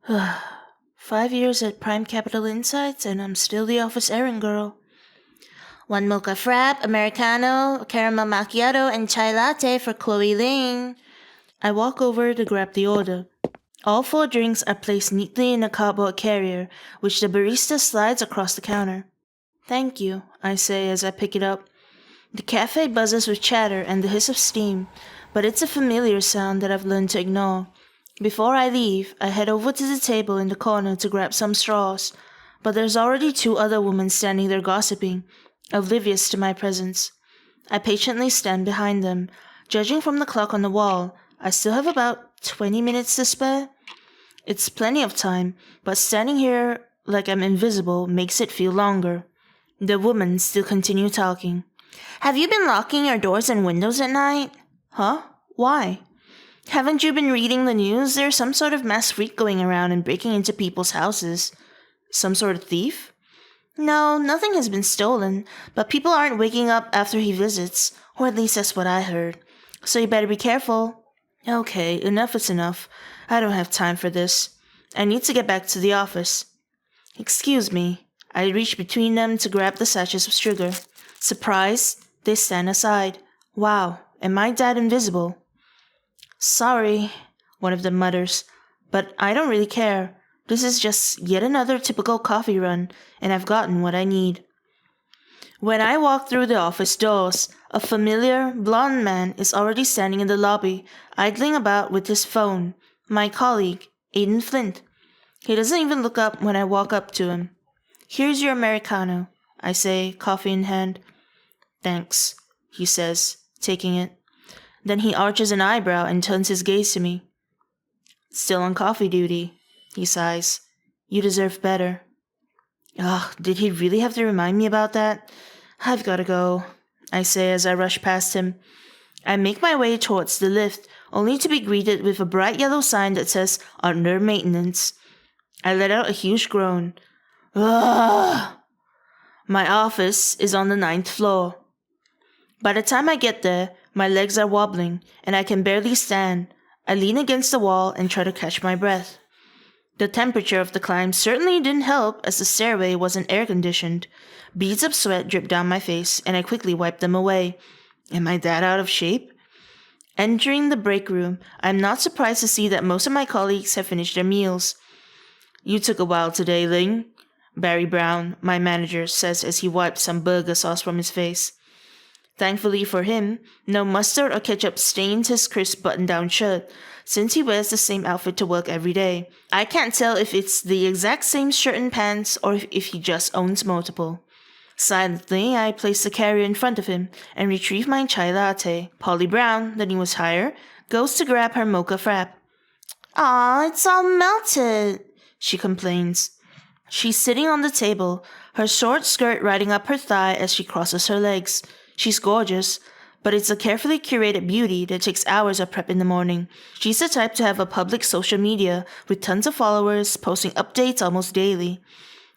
5 years at Prime Capital Insights, and I'm still the office errand girl. 1 mocha frap, Americano, caramel macchiato, and chai latte for Chloe Ling. I walk over to grab the order. All 4 drinks are placed neatly in a cardboard carrier, which the barista slides across the counter. Thank you, I say as I pick it up. The cafe buzzes with chatter and the hiss of steam, but it's a familiar sound that I've learned to ignore. Before I leave, I head over to the table in the corner to grab some straws, but there's already 2 other women standing there gossiping, oblivious to my presence. I patiently stand behind them. Judging from the clock on the wall, I still have about 20 minutes to spare. It's plenty of time, but standing here like I'm invisible makes it feel longer. The women still continue talking. Have you been locking your doors and windows at night? Huh? Why? Haven't you been reading the news? There's some sort of mass freak going around and breaking into people's houses. Some sort of thief? No, nothing has been stolen, but people aren't waking up after he visits, or at least that's what I heard. So you better be careful. Okay, enough is enough. I don't have time for this. I need to get back to the office. Excuse me. I reach between them to grab the sachets of sugar. Surprised, they stand aside. Wow, am I that invisible? Sorry, one of them mutters, but I don't really care. This is just yet another typical coffee run, and I've gotten what I need. When I walk through the office doors, a familiar, blonde man is already standing in the lobby, idling about with his phone. My colleague, Aiden Flint. He doesn't even look up when I walk up to him. Here's your Americano, I say, coffee in hand. Thanks, he says, taking it. Then he arches an eyebrow and turns his gaze to me. Still on coffee duty, he sighs. You deserve better. Ugh, did he really have to remind me about that? I've gotta go, I say as I rush past him. I make my way towards the lift, only to be greeted with a bright yellow sign that says, Under Maintenance. I let out a huge groan. Ugh! My office is on the 9th floor. By the time I get there, my legs are wobbling, and I can barely stand. I lean against the wall and try to catch my breath. The temperature of the climb certainly didn't help, as the stairway wasn't air-conditioned. Beads of sweat drip down my face, and I quickly wipe them away. Am I that out of shape? Entering the break room, I'm not surprised to see that most of my colleagues have finished their meals. You took a while today, Ling, Barry Brown, my manager, says as he wipes some burger sauce from his face. Thankfully for him, no mustard or ketchup stains his crisp button-down shirt, since he wears the same outfit to work every day. I can't tell if it's the exact same shirt and pants or if he just owns multiple. Silently, I place the carrier in front of him and retrieve my chai latte. Polly Brown, the newest hire, goes to grab her mocha frap. Aw, it's all melted, she complains. She's sitting on the table, her short skirt riding up her thigh as she crosses her legs. She's gorgeous, but it's a carefully curated beauty that takes hours of prep in the morning. She's the type to have a public social media with tons of followers, posting updates almost daily.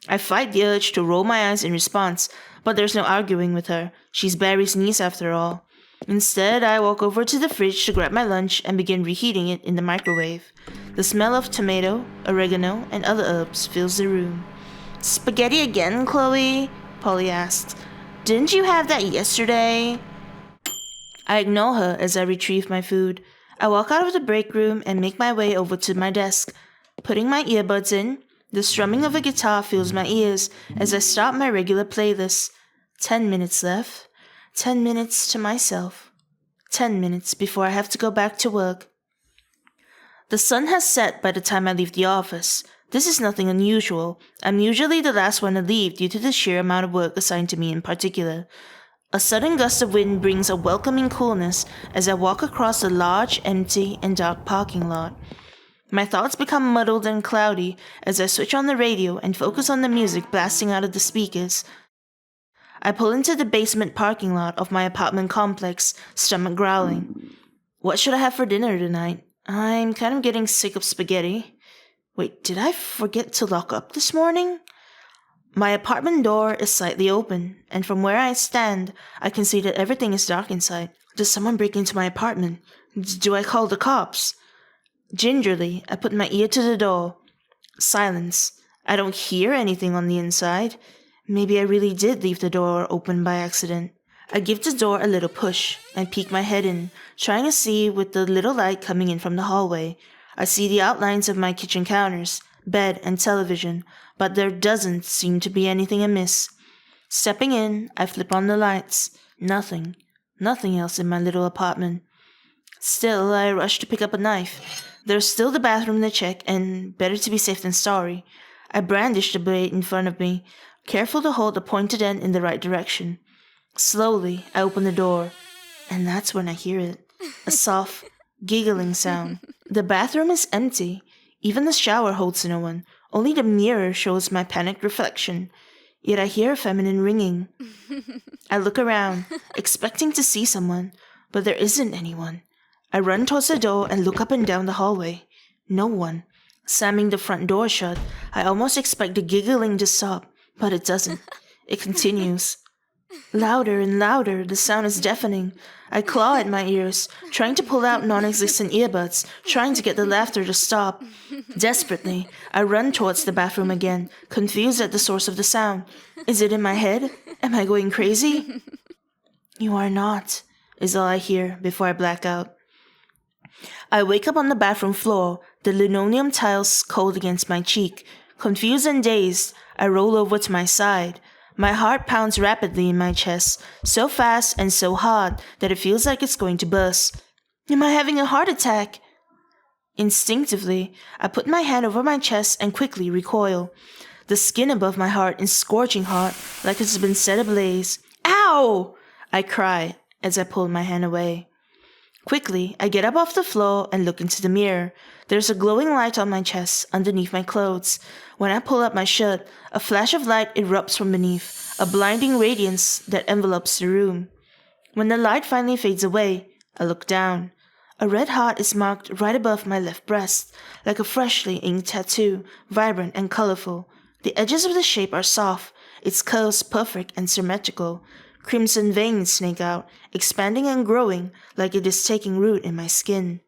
I fight the urge to roll my eyes in response, but there's no arguing with her. She's Barry's niece after all. Instead, I walk over to the fridge to grab my lunch and begin reheating it in the microwave. The smell of tomato, oregano, and other herbs fills the room. Spaghetti again, Chloe? Polly asks. Didn't you have that yesterday? I ignore her as I retrieve my food. I walk out of the break room and make my way over to my desk. Putting my earbuds in, the strumming of a guitar fills my ears as I start my regular playlist. 10 minutes left. 10 minutes to myself. 10 minutes before I have to go back to work. The sun has set by the time I leave the office. This is nothing unusual. I'm usually the last one to leave due to the sheer amount of work assigned to me in particular. A sudden gust of wind brings a welcoming coolness as I walk across a large, empty, and dark parking lot. My thoughts become muddled and cloudy as I switch on the radio and focus on the music blasting out of the speakers. I pull into the basement parking lot of my apartment complex, stomach growling. What should I have for dinner tonight? I'm kind of getting sick of spaghetti. Wait, did I forget to lock up this morning? My apartment door is slightly open, and from where I stand, I can see that everything is dark inside. Does someone break into my apartment? Do I call the cops? Gingerly, I put my ear to the door. Silence. I don't hear anything on the inside. Maybe I really did leave the door open by accident. I give the door a little push and peek my head in, trying to see with the little light coming in from the hallway. I see the outlines of my kitchen counters, bed, and television, but there doesn't seem to be anything amiss. Stepping in, I flip on the lights. Nothing. Nothing else in my little apartment. Still, I rush to pick up a knife. There's still the bathroom to check, and better to be safe than sorry. I brandish the blade in front of me, careful to hold the pointed end in the right direction. Slowly, I open the door, and that's when I hear it. A soft, giggling sound. The bathroom is empty. Even the shower holds no one. Only the mirror shows my panicked reflection. Yet I hear a feminine ringing. I look around, expecting to see someone, but there isn't anyone. I run towards the door and look up and down the hallway. No one. Slamming the front door shut, I almost expect the giggling to stop, but it doesn't. It continues. Louder and louder, the sound is deafening. I claw at my ears, trying to pull out non-existent earbuds, trying to get the laughter to stop. Desperately, I run towards the bathroom again, confused at the source of the sound. Is it in my head? Am I going crazy? You are not, is all I hear before I black out. I wake up on the bathroom floor, the linoleum tiles cold against my cheek. Confused and dazed, I roll over to my side. My heart pounds rapidly in my chest, so fast and so hard that it feels like it's going to burst. Am I having a heart attack? Instinctively, I put my hand over my chest and quickly recoil. The skin above my heart is scorching hot, like it's been set ablaze. Ow! I cry as I pull my hand away. Quickly, I get up off the floor and look into the mirror. There's a glowing light on my chest, underneath my clothes. When I pull up my shirt, a flash of light erupts from beneath, a blinding radiance that envelopes the room. When the light finally fades away, I look down. A red heart is marked right above my left breast, like a freshly inked tattoo, vibrant and colorful. The edges of the shape are soft, its curves perfect and symmetrical. Crimson veins snake out, expanding and growing like it is taking root in my skin.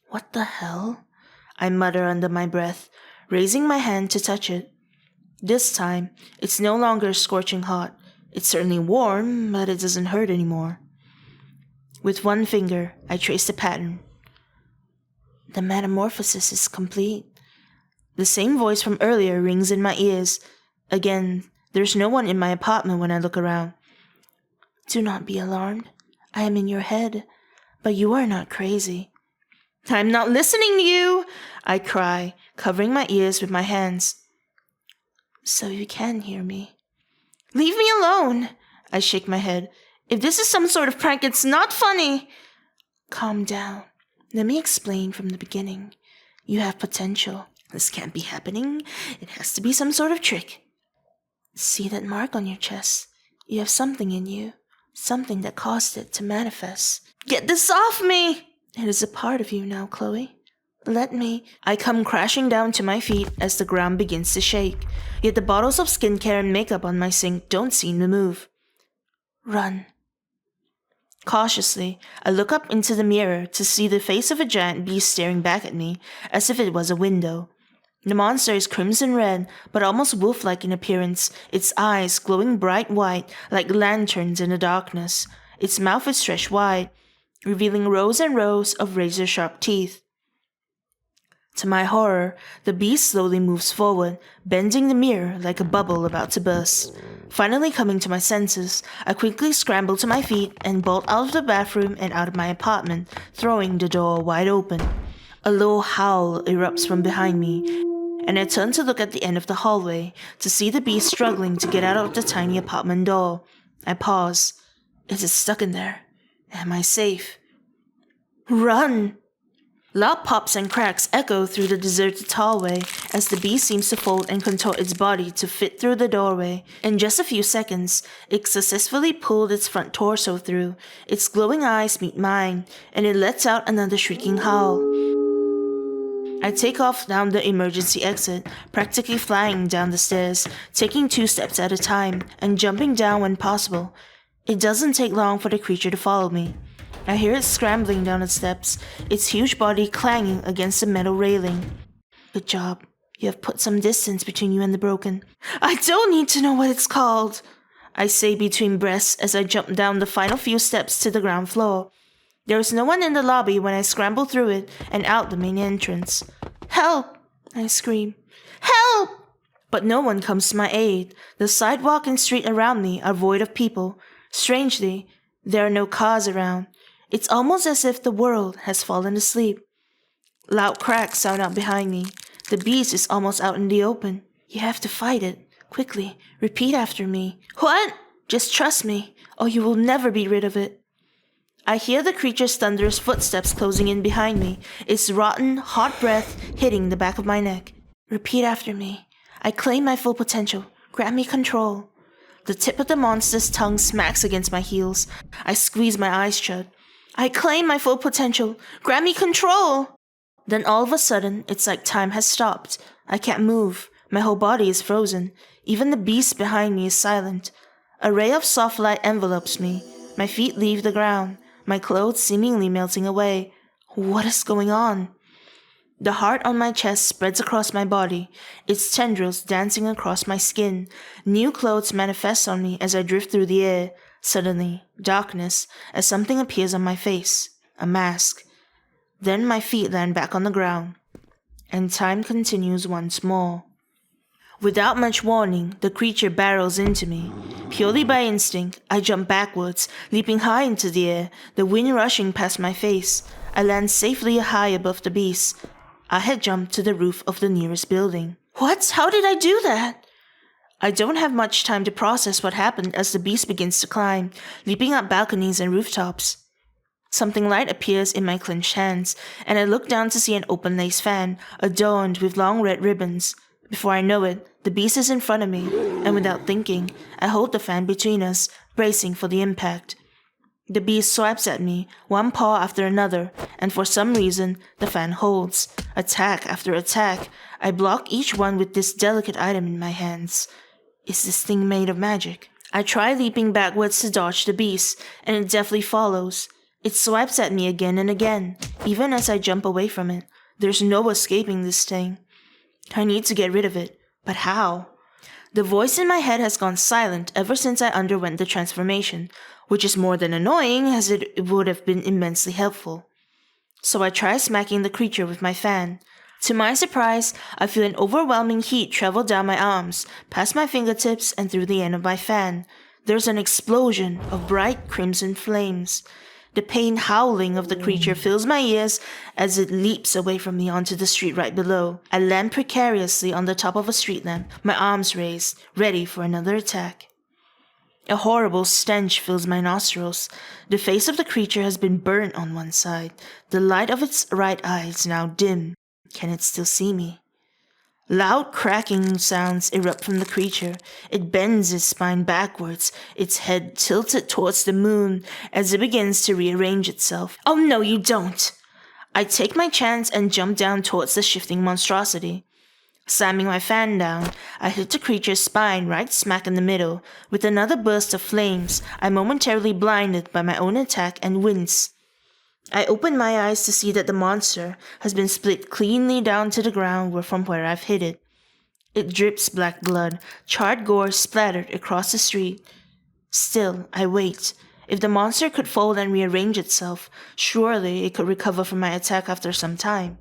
What the hell? I mutter under my breath, raising my hand to touch it. This time, it's no longer scorching hot. It's certainly warm, but it doesn't hurt anymore. With one finger, I trace the pattern. The metamorphosis is complete. The same voice from earlier rings in my ears. Again, there's no one in my apartment when I look around. Do not be alarmed. I am in your head, but you are not crazy. I'm not listening to you, I cry, covering my ears with my hands. So you can hear me. Leave me alone, I shake my head. If this is some sort of prank, it's not funny. Calm down. Let me explain from the beginning. You have potential. This can't be happening. It has to be some sort of trick. See that mark on your chest? You have something in you. Something that caused it to manifest. Get this off me! It is a part of you now, Chloe. Let me. I come crashing down to my feet as the ground begins to shake. Yet the bottles of skincare and makeup on my sink don't seem to move. Run. Cautiously, I look up into the mirror to see the face of a giant beast staring back at me, as if it was a window. The monster is crimson red, but almost wolf-like in appearance, its eyes glowing bright white like lanterns in the darkness. Its mouth is stretched wide, revealing rows and rows of razor-sharp teeth. To my horror, the beast slowly moves forward, bending the mirror like a bubble about to burst. Finally coming to my senses, I quickly scramble to my feet and bolt out of the bathroom and out of my apartment, throwing the door wide open. A low howl erupts from behind me, and I turn to look at the end of the hallway to see the beast struggling to get out of the tiny apartment door. I pause. Is it stuck in there? Am I safe? Run! Loud pops and cracks echo through the deserted hallway as the beast seems to fold and contort its body to fit through the doorway. In just a few seconds, it successfully pulled its front torso through. Its glowing eyes meet mine, and it lets out another shrieking howl. I take off down the emergency exit, practically flying down the stairs, taking 2 steps at a time, and jumping down when possible. It doesn't take long for the creature to follow me. I hear it scrambling down the steps, its huge body clanging against the metal railing. Good job. You have put some distance between you and the broken. I don't need to know what it's called, I say between breaths as I jump down the final few steps to the ground floor. There is no one in the lobby when I scramble through it and out the main entrance. Help! I scream. Help! But no one comes to my aid. The sidewalk and street around me are void of people. Strangely, there are no cars around. It's almost as if the world has fallen asleep. Loud cracks sound out behind me. The beast is almost out in the open. You have to fight it. Quickly, repeat after me. What? Just trust me, or you will never be rid of it. I hear the creature's thunderous footsteps closing in behind me, its rotten, hot breath hitting the back of my neck. Repeat after me. I claim my full potential. Grant me control. The tip of the monster's tongue smacks against my heels. I squeeze my eyes shut. I claim my full potential. Grant me control. Then all of a sudden, it's like time has stopped. I can't move. My whole body is frozen. Even the beast behind me is silent. A ray of soft light envelopes me. My feet leave the ground, my clothes seemingly melting away. What is going on? The heart on my chest spreads across my body, its tendrils dancing across my skin. New clothes manifest on me as I drift through the air. Suddenly, darkness, as something appears on my face. A mask. Then my feet land back on the ground. And time continues once more. Without much warning, the creature barrels into me. Purely by instinct, I jump backwards, leaping high into the air, the wind rushing past my face. I land safely high above the beast. I had jumped to the roof of the nearest building. What? How did I do that? I don't have much time to process what happened as the beast begins to climb, leaping up balconies and rooftops. Something light appears in my clenched hands, and I look down to see an open lace fan, adorned with long red ribbons. Before I know it, the beast is in front of me, and without thinking, I hold the fan between us, bracing for the impact. The beast swipes at me, one paw after another, and for some reason, the fan holds. Attack after attack, I block each one with this delicate item in my hands. Is this thing made of magic? I try leaping backwards to dodge the beast, and it deftly follows. It swipes at me again and again, even as I jump away from it. There's no escaping this thing. I need to get rid of it, but how? The voice in my head has gone silent ever since I underwent the transformation, which is more than annoying as it would have been immensely helpful. So I try smacking the creature with my fan. To my surprise, I feel an overwhelming heat travel down my arms, past my fingertips and through the end of my fan. There's an explosion of bright crimson flames. The pain howling of the creature fills my ears as it leaps away from me onto the street right below. I land precariously on the top of a street lamp, my arms raised, ready for another attack. A horrible stench fills my nostrils. The face of the creature has been burnt on one side. The light of its right eye is now dim. Can it still see me? Loud cracking sounds erupt from the creature. It bends its spine backwards, its head tilted towards the moon as it begins to rearrange itself. Oh no, you don't! I take my chance and jump down towards the shifting monstrosity. Slamming my fan down, I hit the creature's spine right smack in the middle. With another burst of flames, I'm momentarily blinded by my own attack and wince. I open my eyes to see that the monster has been split cleanly down to the ground from where I've hit it. It drips black blood, charred gore splattered across the street. Still, I wait. If the monster could fold and rearrange itself, surely it could recover from my attack after some time.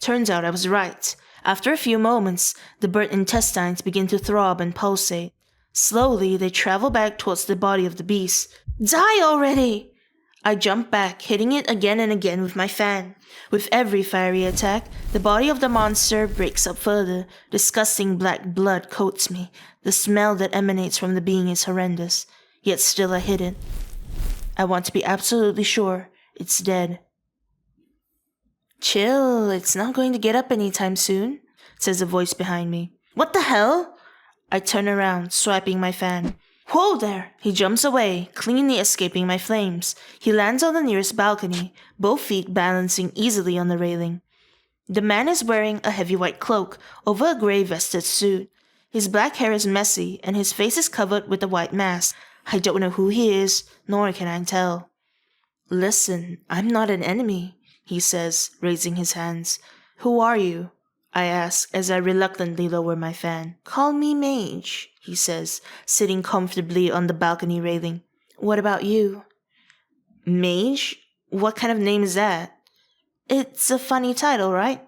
Turns out I was right. After a few moments, the burnt intestines begin to throb and pulsate. Slowly, they travel back towards the body of the beast. Die already! I jump back, hitting it again and again with my fan. With every fiery attack, the body of the monster breaks up further. Disgusting black blood coats me. The smell that emanates from the being is horrendous. Yet still I hit it. I want to be absolutely sure it's dead. Chill, it's not going to get up anytime soon, says a voice behind me. What the hell? I turn around, swiping my fan. Whoa there! He jumps away, cleanly escaping my flames. He lands on the nearest balcony, both feet balancing easily on the railing. The man is wearing a heavy white cloak over a grey vested suit. His black hair is messy, and his face is covered with a white mask. I don't know who he is, nor can I tell. Listen, I'm not an enemy, he says, raising his hands. Who are you? I ask as I reluctantly lower my fan. Call me Mage, he says, sitting comfortably on the balcony railing. What about you? Mage? What kind of name is that? It's a funny title, right?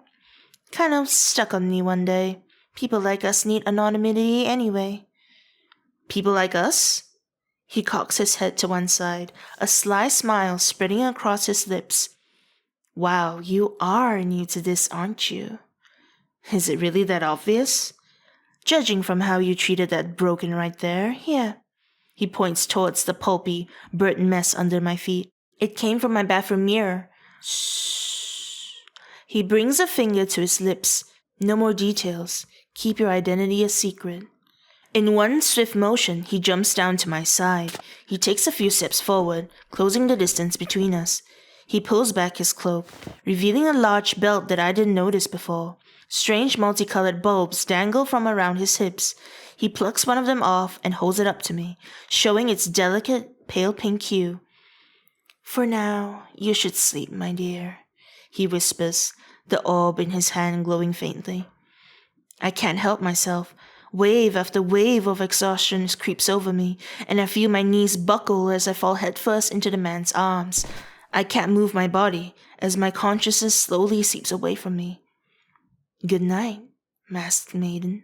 Kind of stuck on me one day. People like us need anonymity anyway. People like us? He cocks his head to one side, a sly smile spreading across his lips. Wow, you are new to this, aren't you? Is it really that obvious? Judging from how you treated that broken right there, yeah. He points towards the pulpy, burnt mess under my feet. It came from my bathroom mirror. Shh. He brings a finger to his lips. No more details. Keep your identity a secret. In one swift motion, he jumps down to my side. He takes a few steps forward, closing the distance between us. He pulls back his cloak, revealing a large belt that I didn't notice before. Strange multicolored bulbs dangle from around his hips. He plucks one of them off and holds it up to me, showing its delicate, pale pink hue. For now, you should sleep, my dear, he whispers, the orb in his hand glowing faintly. I can't help myself. Wave after wave of exhaustion creeps over me, and I feel my knees buckle as I fall headfirst into the man's arms. I can't move my body as my consciousness slowly seeps away from me. Good night, masked maiden.